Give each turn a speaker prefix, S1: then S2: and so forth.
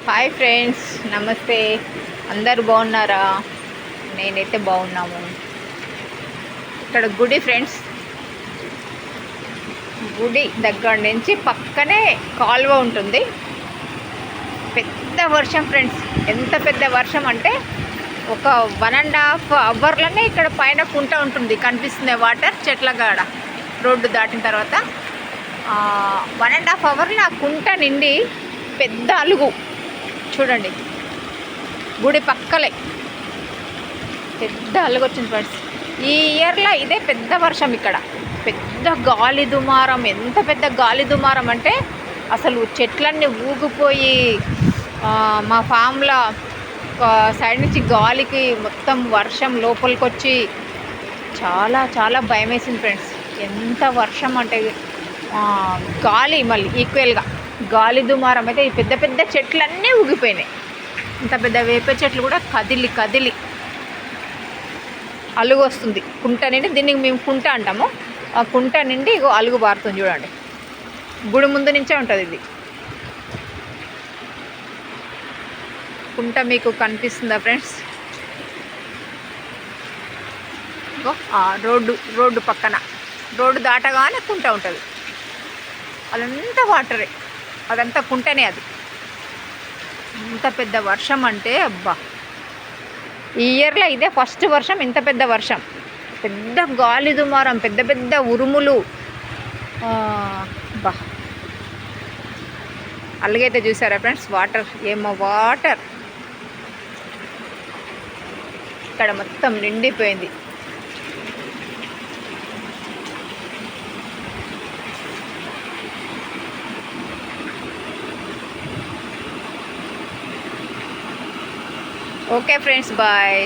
S1: Hi friends, నమస్తే. అందరు బాగున్నారా? నేనైతే బాగున్నాము. ఇక్కడ గుడి ఫ్రెండ్స్, గుడి దగ్గర నుంచి పక్కనే కాలువ ఉంటుంది. పెద్ద వర్షం ఫ్రెండ్స్, ఎంత పెద్ద వర్షం అంటే ఒక 1.5 అవర్లోనే ఇక్కడ పైన కుంట ఉంటుంది, కనిపిస్తుంది వాటర్ చెట్ల కాడ. రోడ్డు దాటిన తర్వాత 1.5 అవర్లో ఆ కుంట నిండి పెద్ద అలుగు చూడండి. గుడి పక్కలే పెద్ద అలుగు వచ్చింది ఫ్రెండ్స్. ఈ ఇయర్లో ఇదే పెద్ద వర్షం. ఇక్కడ పెద్ద గాలి దుమారం, ఎంత పెద్ద గాలి దుమారం అంటే అసలు చెట్లన్నీ ఊగిపోయి మా ఫామ్లో సైడ్ నుంచి గాలికి మొత్తం వర్షం లోపలికి వచ్చి చాలా చాలా భయం వేసింది ఫ్రెండ్స్. ఎంత వర్షం అంటే గాలి మళ్ళీ ఈక్వల్గా గాలి దుమారం అయితే ఈ పెద్ద పెద్ద చెట్లన్నీ ఊగిపోయినాయి. ఇంత పెద్ద వేప చెట్లు కూడా కదిలి కదిలి అలుగు వస్తుంది కుంట నిండి. దీనికి మేము కుంట అంటాము. ఆ కుంట నిండి ఇగో అలుగు బారుతుంది చూడండి. గుడి ముందు నుంచే ఉంటుంది ఇది కుంట. మీకు కనిపిస్తుందా ఫ్రెండ్స్? ఇగో రోడ్డు పక్కన, రోడ్డు దాటగానే కుంట ఉంటుంది. అదంతా వాటరే, అదంతా కుంటనే. అది ఇంత పెద్ద వర్షం అంటే అబ్బా, ఈ ఇయర్లో ఇదే ఫస్ట్ వర్షం. ఇంత పెద్ద వర్షం, పెద్ద గాలి దుమారం, పెద్ద పెద్ద ఉరుములు. బా అలాగైతే చూసారా ఫ్రెండ్స్? వాటర్ ఏమో వాటర్ ఇక్కడ మొత్తం నిండిపోయింది. Okay friends, bye.